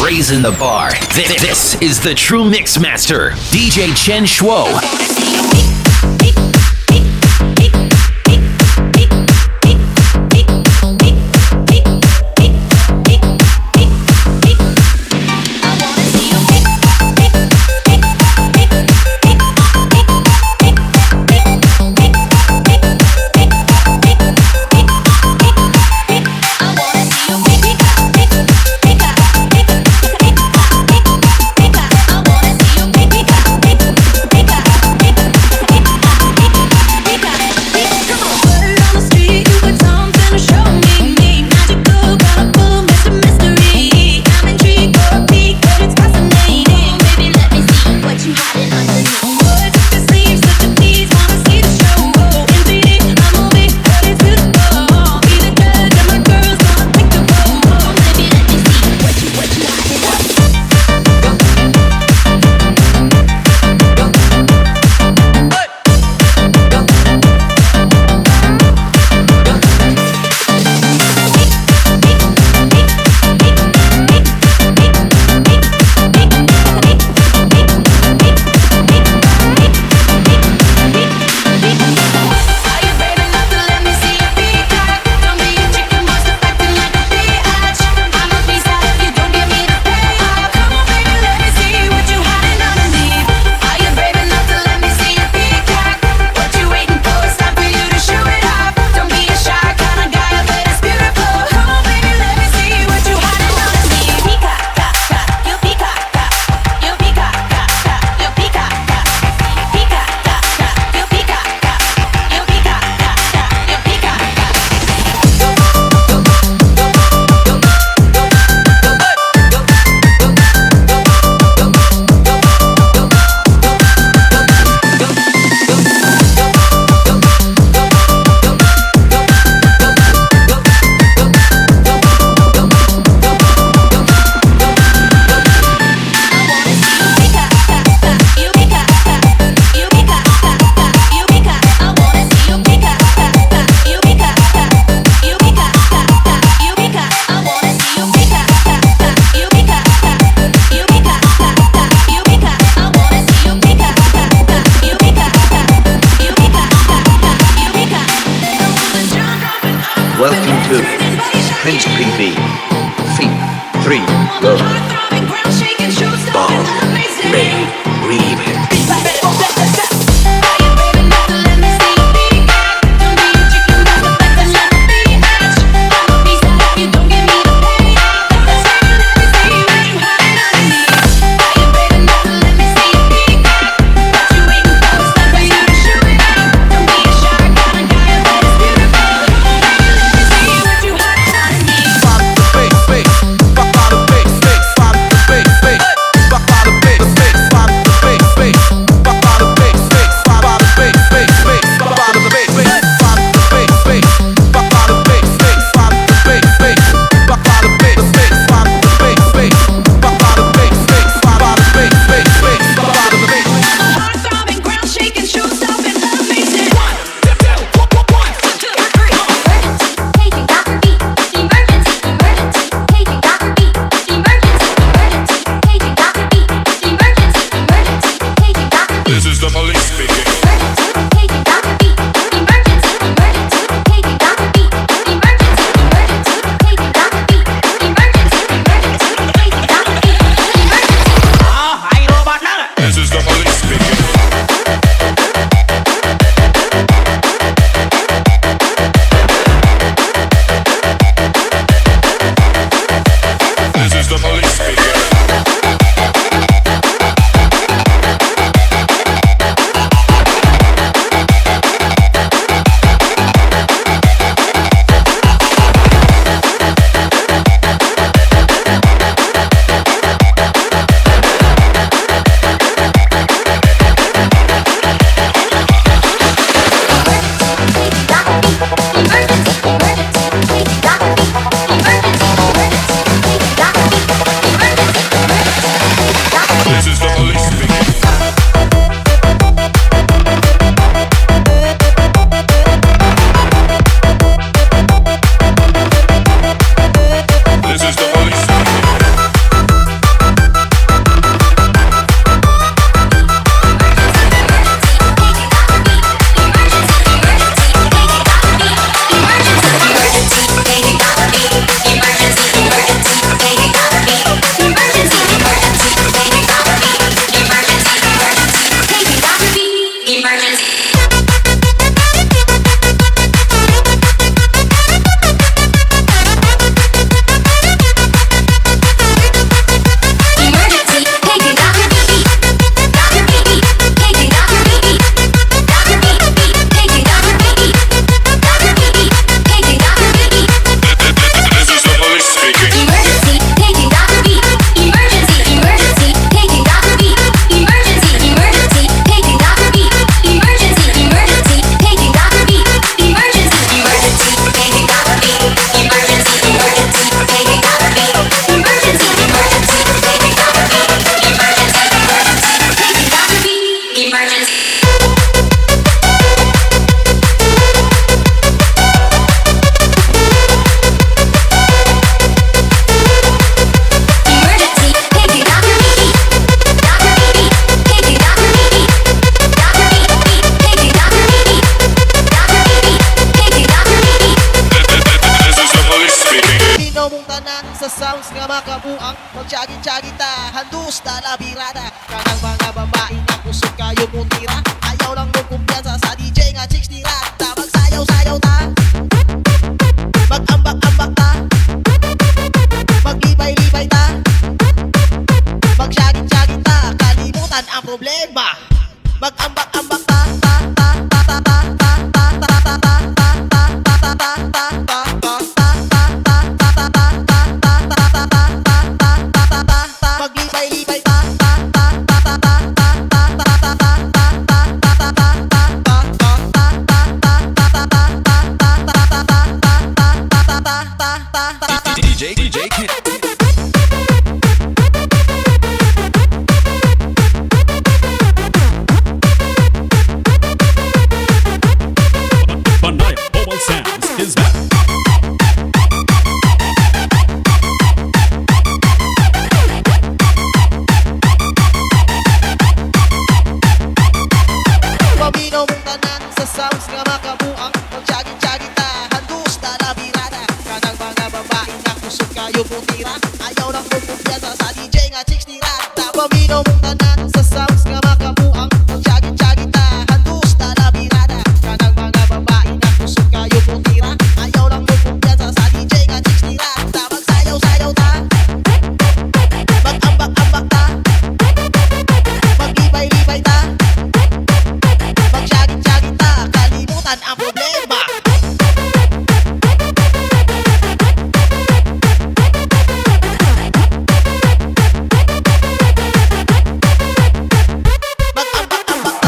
raising the bar. This is the true mix master, DJ Chenshr. kabuang Magjagit-jagita, handus na labirada Kanang mga babae nga kusog kayo mutira Ayaw lang mo kumpiyansa sa DJ nga chicks nila Ta magsayaw-sayaw ta Mag-ambak-ambak ta Maglibay-libay ta Magjagit-jagit ta Kalimutan ang problema Mag-ambak-ambak ta Maglibay-libay ta DJ Ken. Banaya Mobile Sounds is back. Paminaw mong tanan sa sounds nga makabuang Magjagit-jagit ta, handus na labirada Kanang mga babae nga kusog kayo putira Ayaw lang mo kumpiyansa sa DJ nga chicks nila Paminaw mong tanan sa sounds nga makabuang Magjagit-jagit ta, handus na labirada Kanang mga babae nga kusog kayo putira Ayaw lang mo kumpiyansa sa DJ nga chicks nila Magsayaw-sayaw ta Mag-ambak-ambak ta Maglibay-libay ta Magjagit-jagit ta, kalimutan ang problema Mag-ambak-ambak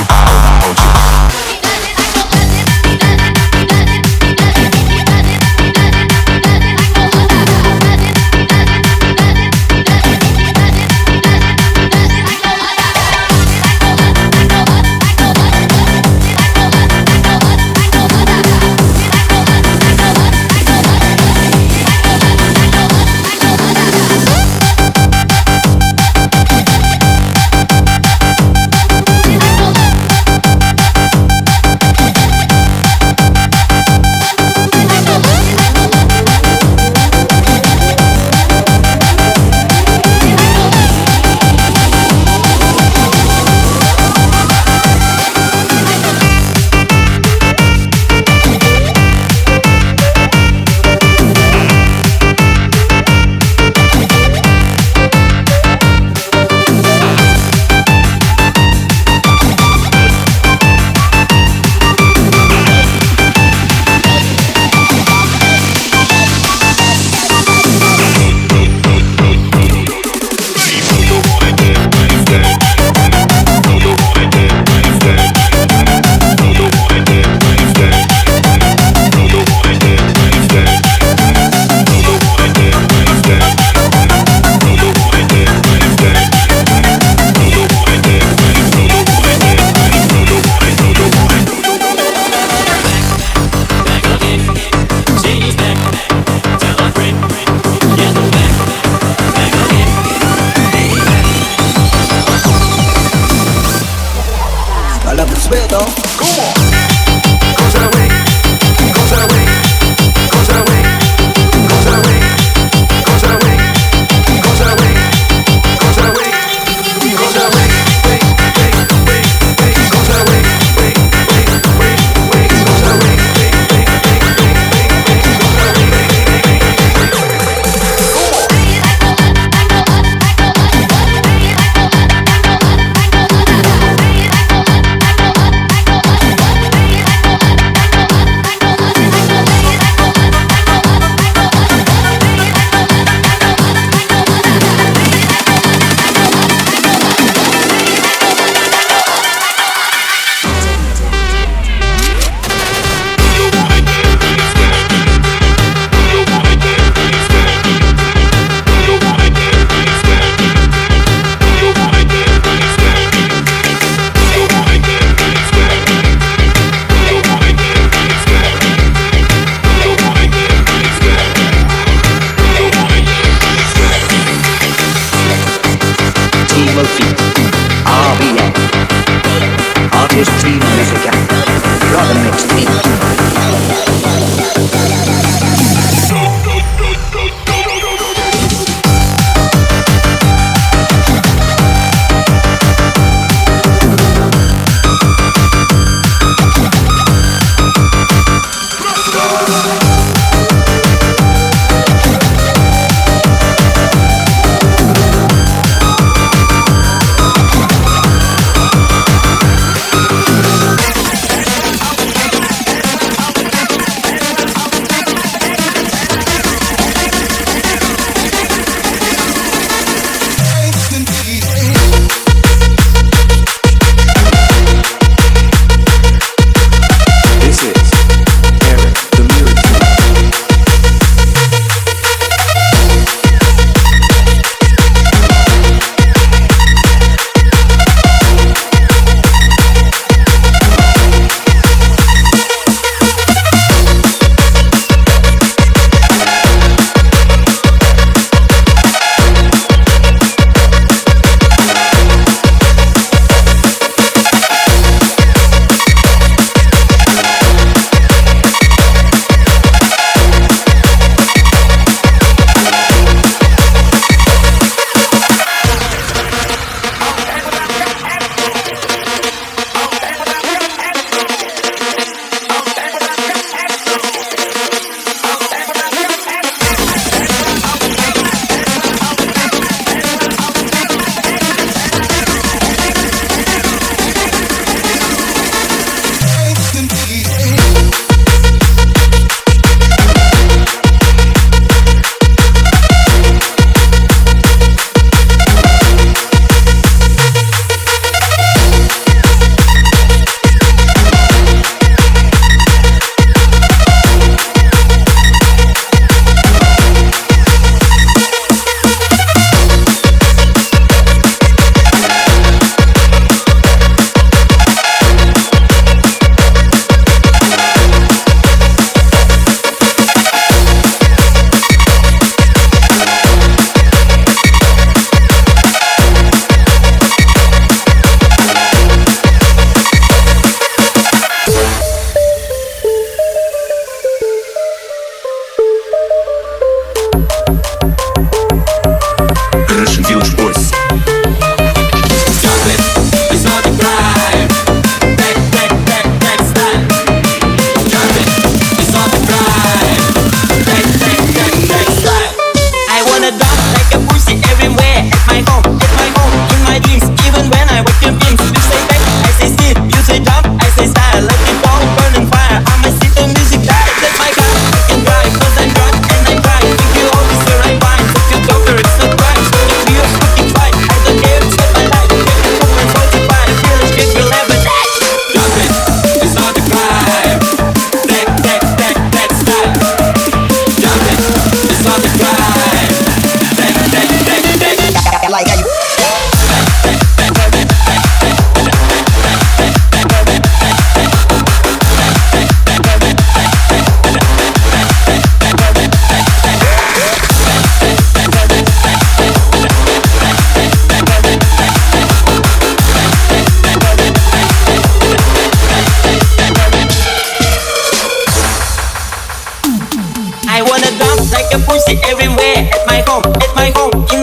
ta respeto.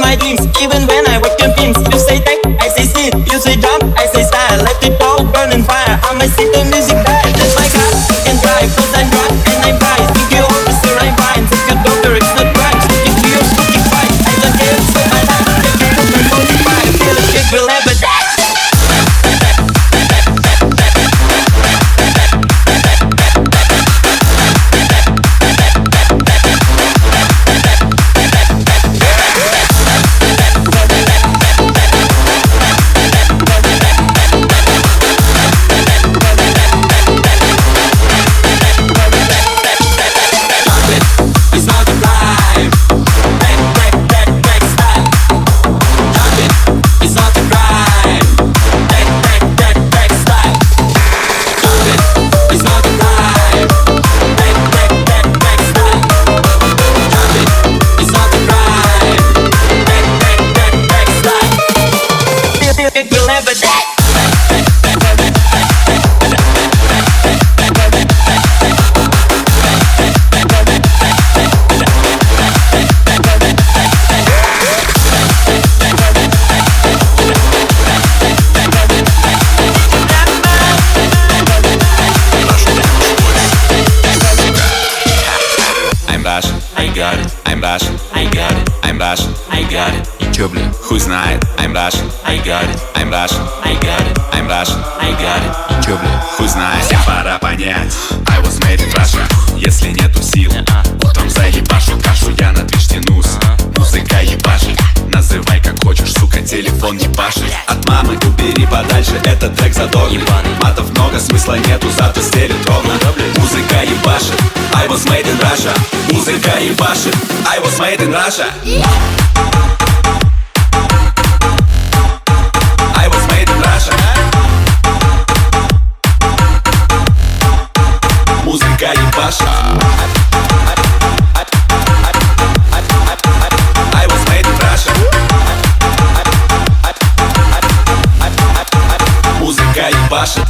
my dreams. Even when I work your beams. You say tech, I say sit. You say jump, I say style. Let it all burn and fire. I'ma see the music die. That's my car, you can drive. Cause I'm drunk and I'm fine. Think you officer, I'm fine. Think your doctor, it's not crime. Smoking to your smoking fight. I don't care, it's so my life. I can't help my body fire. Feel a kick will never die. Хуй знает, I'm Russian, I got it. I'm Russian, I got it. I'm Russian, I got it. И чё, бля? Хуй знает. Всем пора понять, I was made in Russia. Если нету сил, утром заебашу кашу. Я на движ тянусь, музыка ебашит. Называй как хочешь, сука, телефон не пашет. От мамы убери подальше, этот трек задорный. Матов много, смысла нету, зато стелит ровно. Музыка ебашит, I was made in Russia. Музыка ебашит, I was made in Russia. Музыка ебашит. I was made in Russia. Музыка ебашит.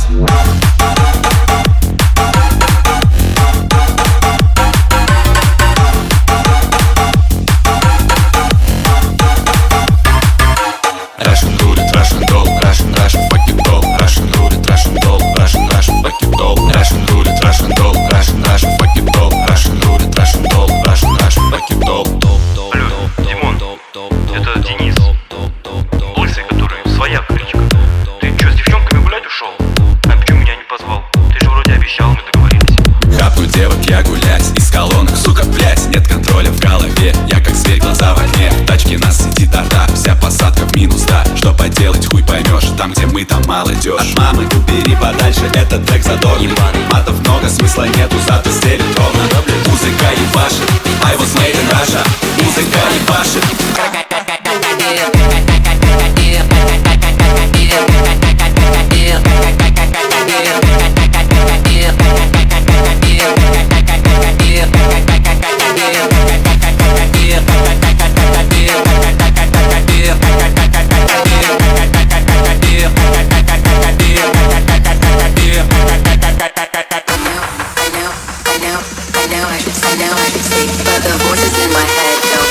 Russian roulette, Russian doll, Russian fuck it doll. Russian roulette, Russian doll, Russian fuck it doll. Russian roulette, Russian doll, Russian fuck it doll. Russian roulette, Russian doll, Russian fuck it doll. Алло, Димон, это Денис. Лысый, который своя кличка. Ты чё, с девчонками гулять ушел? А почему меня не позвал? Ты же вроде обещал, мы договорились. Хапну девок я гулять, из колонок, сука, блять. Нет контроля в голове, я как зверь, глаза в огне. В тачке нас сидит орда, вся посадка в минус, да. Что поделать, хуй поймешь, там где мы, там молодежь. От мамы убери подальше, этот трек задорный. Матов много, смысла нету, зато стелит ровно. Музыка ебашит, I was made in Russia. Музыка ебашит. I know I can see, but the voices in my head don't.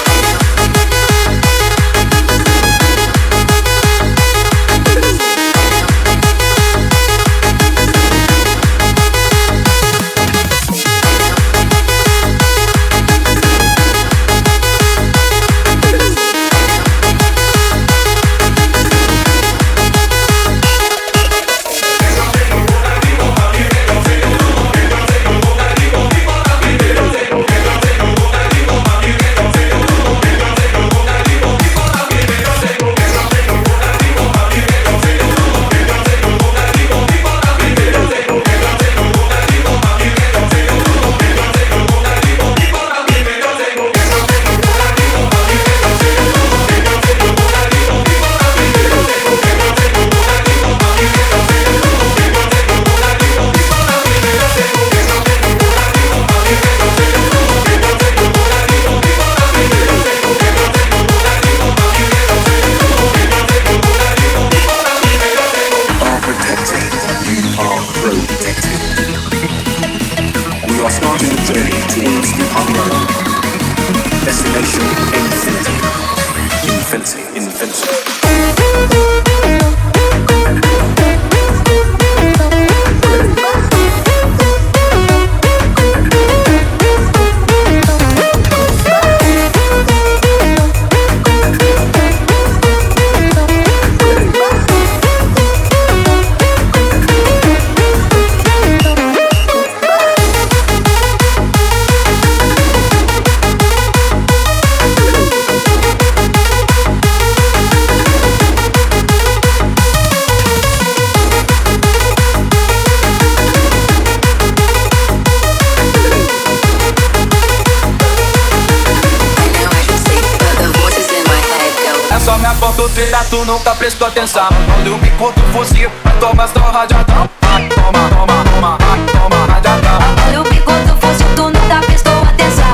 Tu nunca prestou atenção. Olha o bico do fuzil, toma só rajadão. Toma, toma, toma, toma rajadão. Olha o bico do fuzil, tu nunca prestou atenção.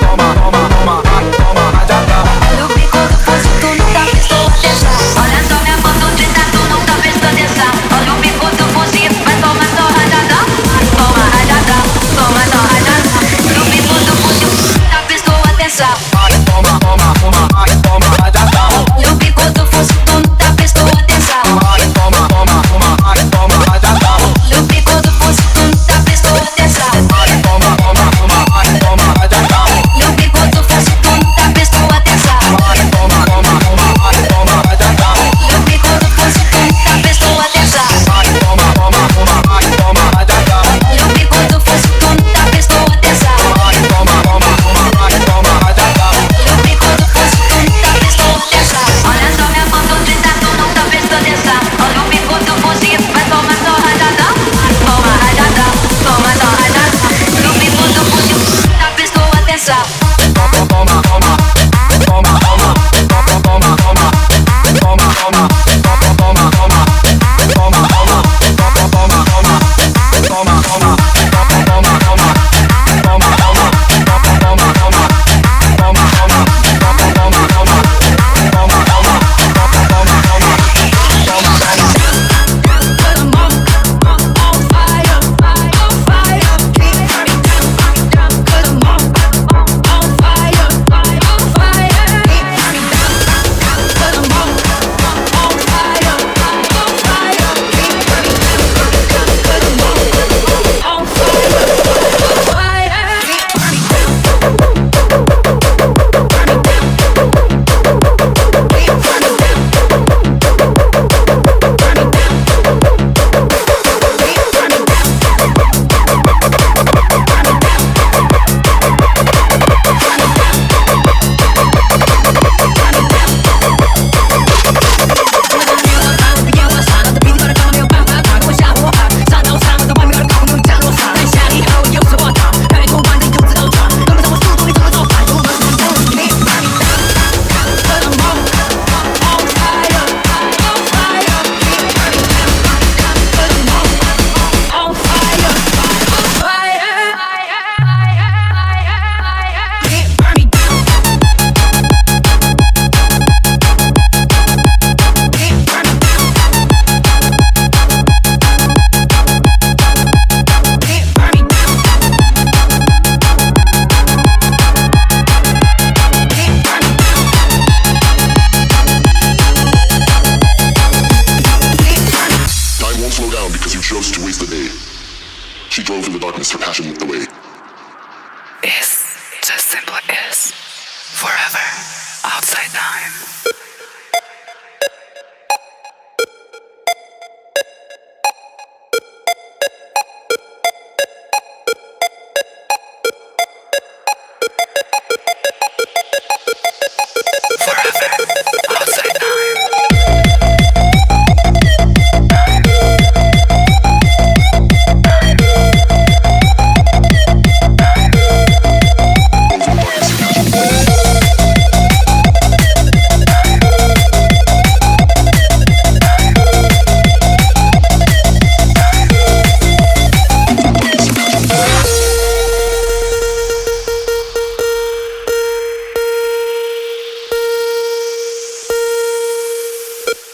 Toma, toma, toma, toma rajadão. Olha o bico do fuzil, tu nunca prestou atenção. Olha só minha foto de tu nunca prestou atenção. Olha o bico do fuzil, vai tomar só rajadão. Toma rajadão, toma só rajadão. Olha o bico do fuzil, tu nunca prestou atenção. Toma, toma, toma, toma rajadão. Olha o bico do fuzil, tu nunca prestou atenção. Toma, toma, toma, toma rajadão. Olha o bico do fuzil, tu nunca prestou atenção. Toma, toma, toma, toma rajadão. Olha o bico do fuzil, tu nunca prestou atenção. Toma, toma, toma, toma rajadão. Olha o bico do fuzil, tu nunca prestou atenção. Toma, toma, toma, toma rajadão. Olha o bico do fuzil, tu nunca prestou atenção. Toma, toma, toma rajadão. Olha o bico do fuzil, tu nunca prestou atenção. Olha só minha foto de tu nunca prestou atenção. Olha o bico do fuzil, vai tomar só rajadão. Toma rajadão, toma só rajadão. Olha o bico do fuzil, tu nunca prestou atenção. Toma, toma, toma, toma, toma, toma, toma, toma, toma, toma, toma,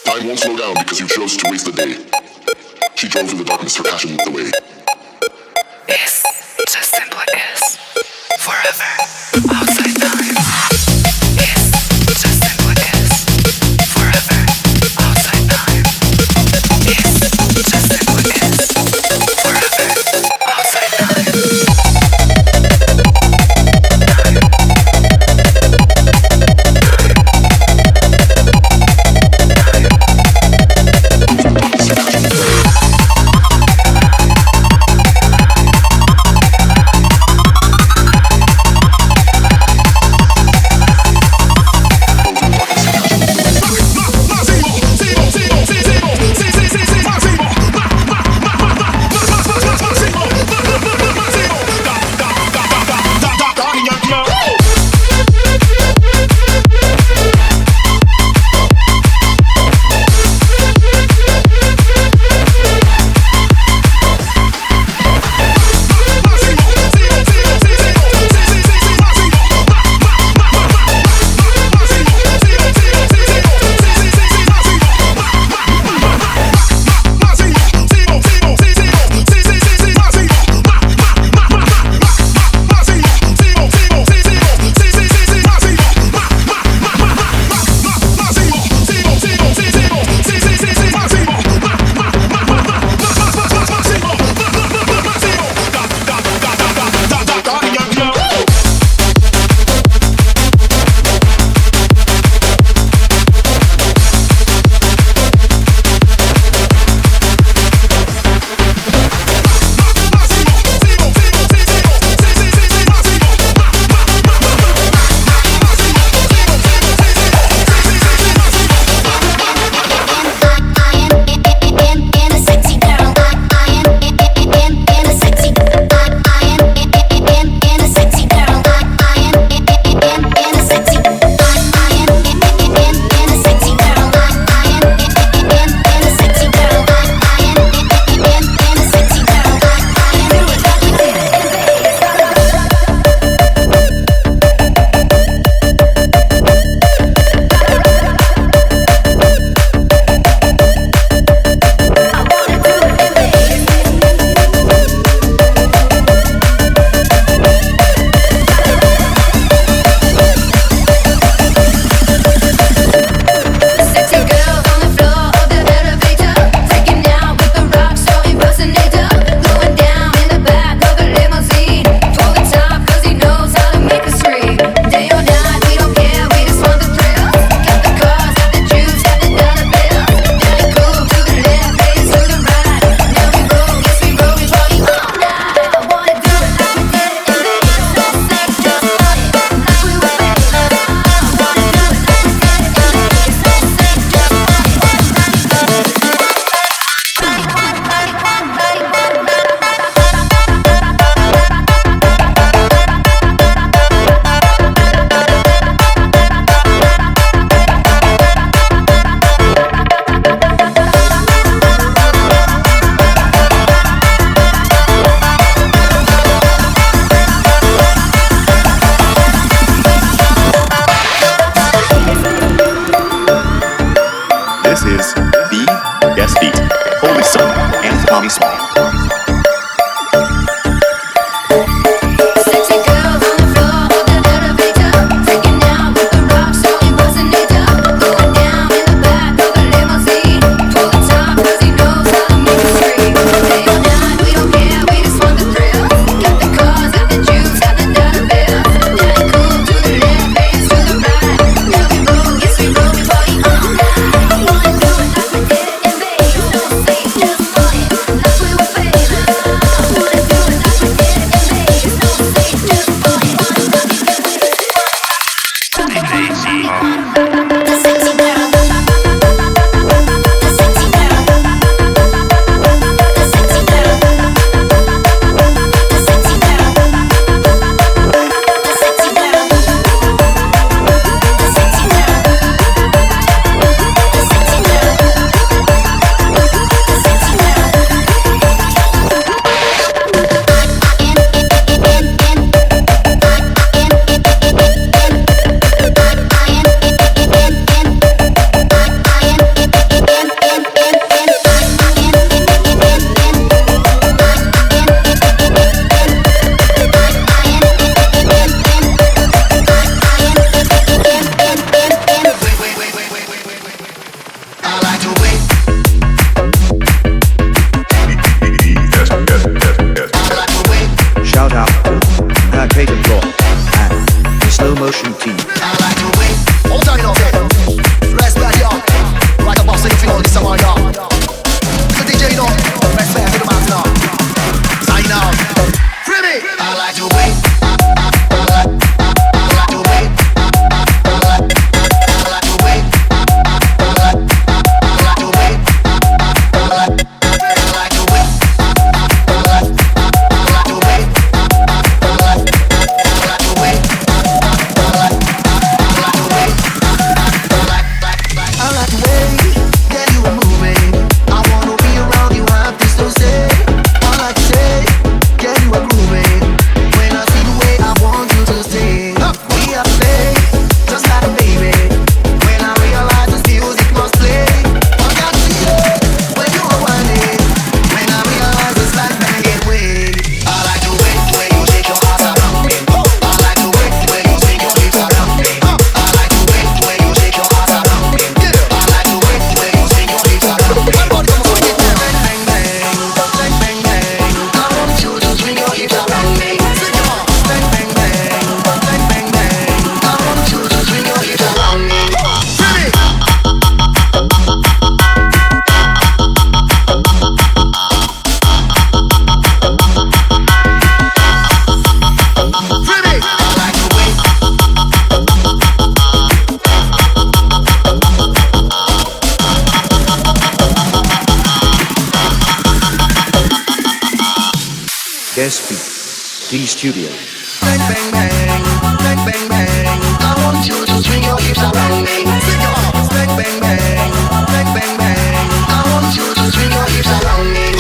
Time won't slow down because you chose to waste the day. She drove in the darkness, her passion lit the way. It's just simply is. Forever outside time. It's just simply is. his the guest beat, Holy Son, and Tommy Small. D Studio. Bang bang bang, bang bang bang. I want you to swing your hips around me. Sing it up. Bang bang bang, bang bang bang. I want you to swing your hips around me.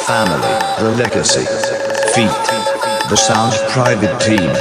Family, the legacy, feat, the sound private team.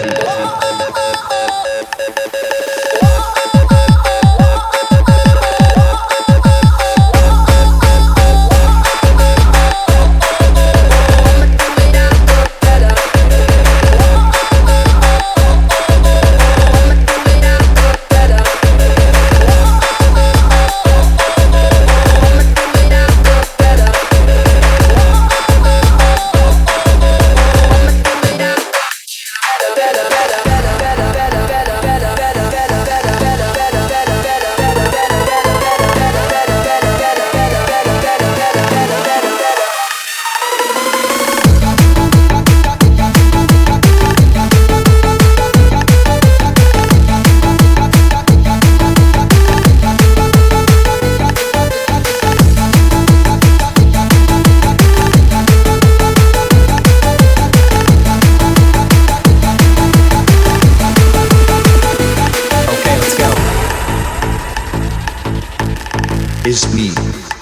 Is me,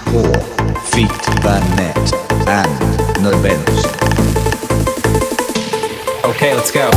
Paul, Feet, Van Net, and Nobenz. Okay, let's go.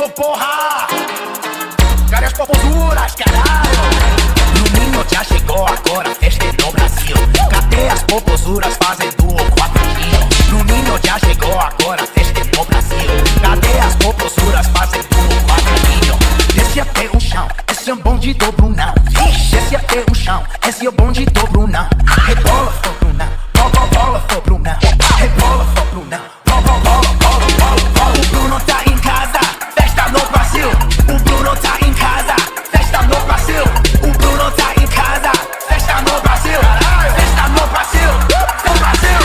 isso, porra? Cadê as popozuras, caralho? Domingo já chegou agora, a festa é no Brasil. Cadê as popozuras fazendo o quadradinho? Domingo já chegou agora, a festa é no Brasil. Cadê as popozuras fazendo o quadradinho? Desce até o chão, esse é um bonde do Brunão. Desce até o chão, esse é o bonde do Brunão. Rebola, for Brunão, bola, for Brunão. Rebola, for Brunão, bola. O Bruno tá em casa, festa no Brasil. O Bruno tá em casa, festa no Brasil. O Bruno tá em casa, festa no Brasil. Festa no Brasil, no Brasil.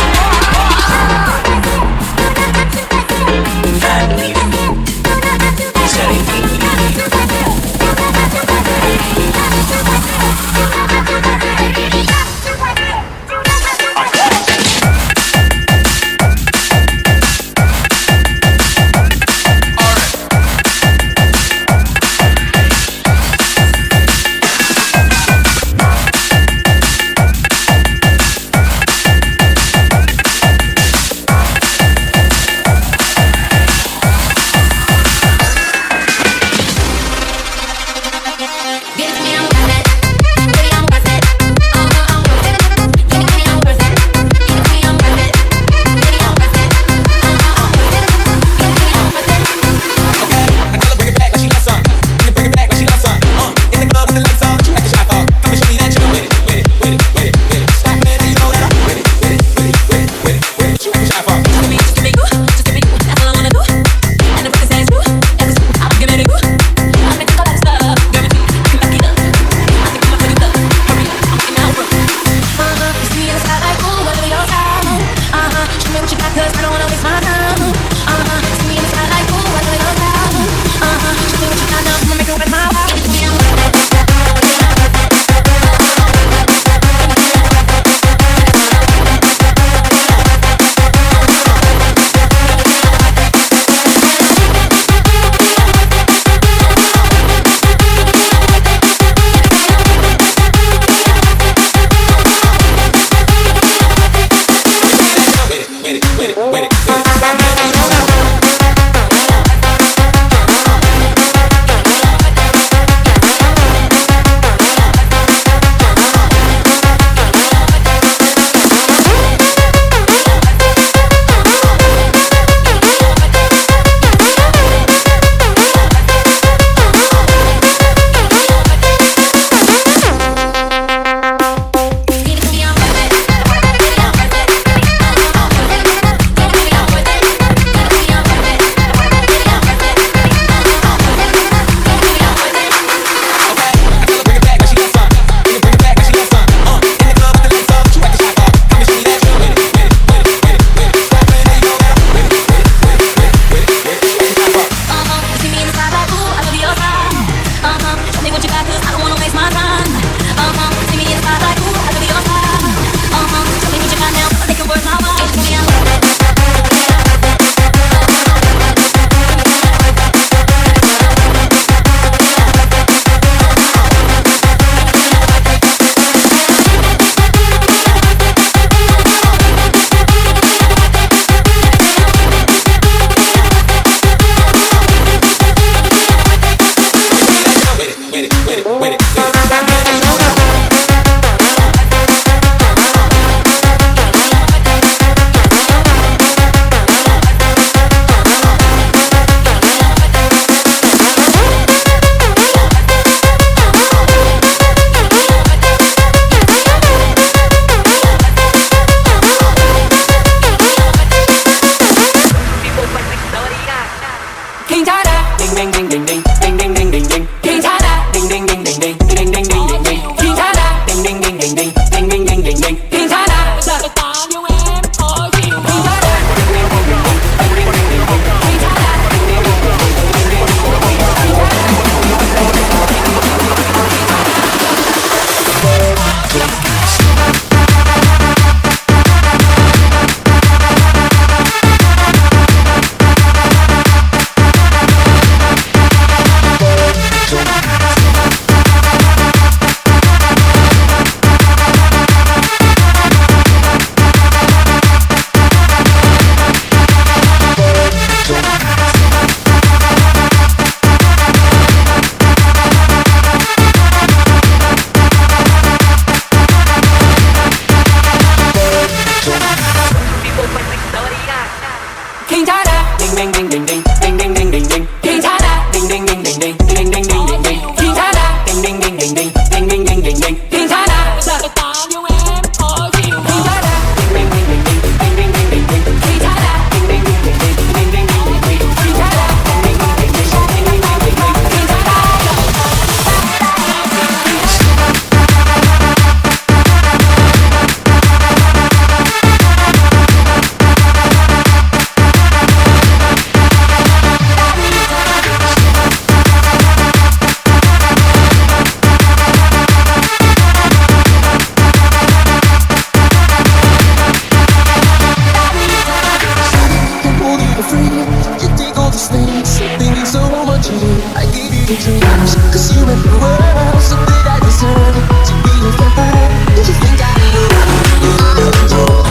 I give you the dreams, cause you went the world, so that I deserve to be your friend. Did you think I knew you out of control?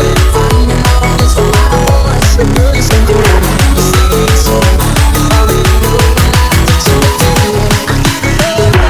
Let it find and all this for my voice. The girl is so cool, you say it's so. I'll let you go when I take so much to you. I give it up.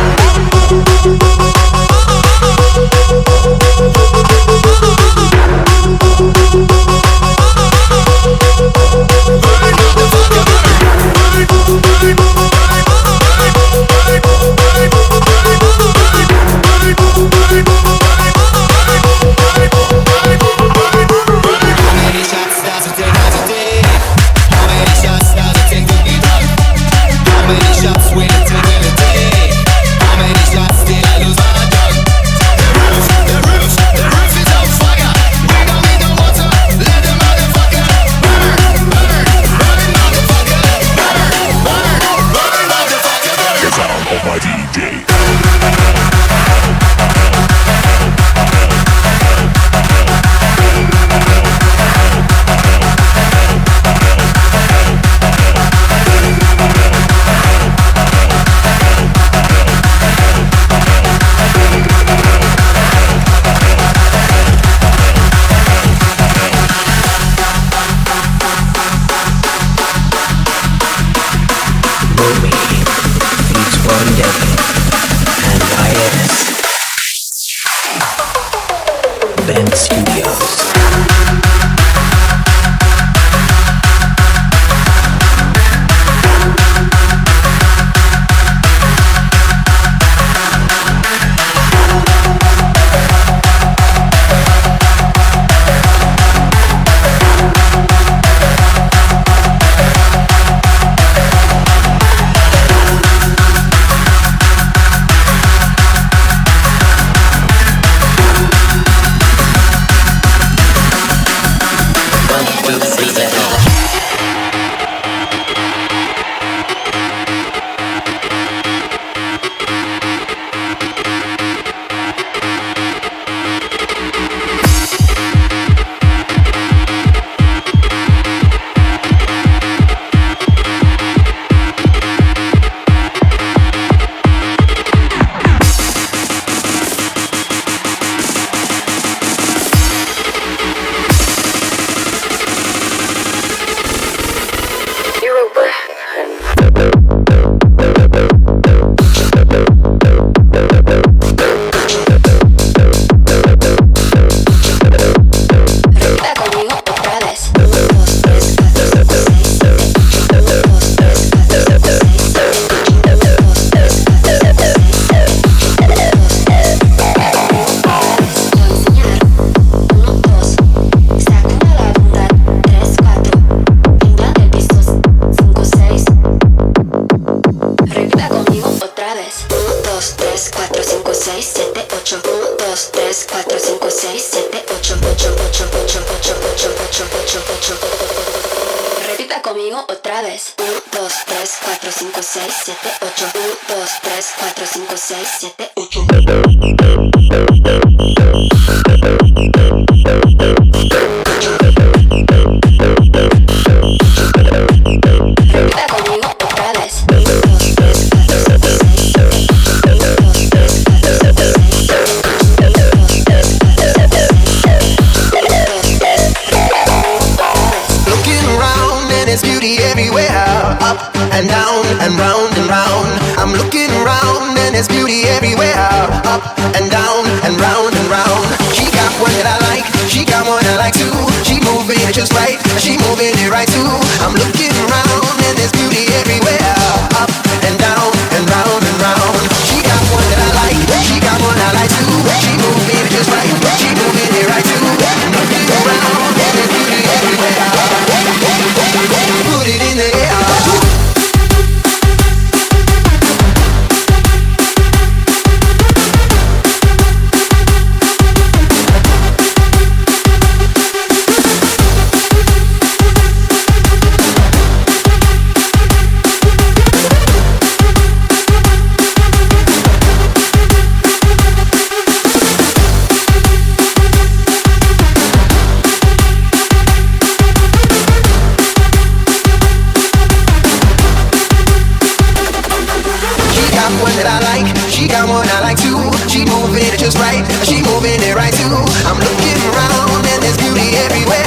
that I like. She got one I like too. She moving it just right. She moving it right too. I'm looking around and there's beauty everywhere.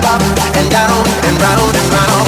Up and down and round and round.